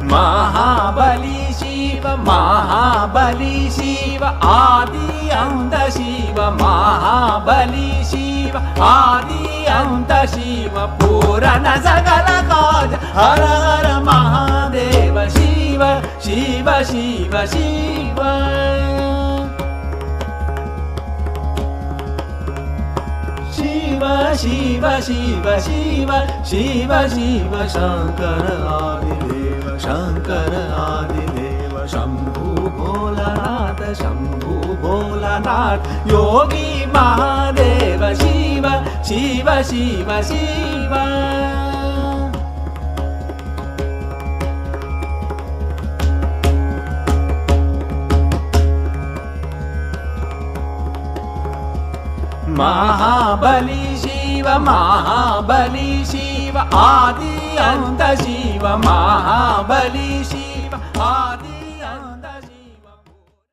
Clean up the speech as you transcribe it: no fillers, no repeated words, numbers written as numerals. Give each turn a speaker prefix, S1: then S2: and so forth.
S1: महाबली शिव महाबली शिव आदि अंत शिव महाबली शिव आदि अंत शिव पूर्ण सकल काज हर हर महादेव शिव शिव शिव शिव शिव शिव शिव शिव शिव शिव शंकर आदिदेव शंकर आदिदेव शंभु भोलानाथ योगी महादेव शिव शिव शिव शिव महाबली शिव महाबली शिव आदि अंत शिव महाबली शिव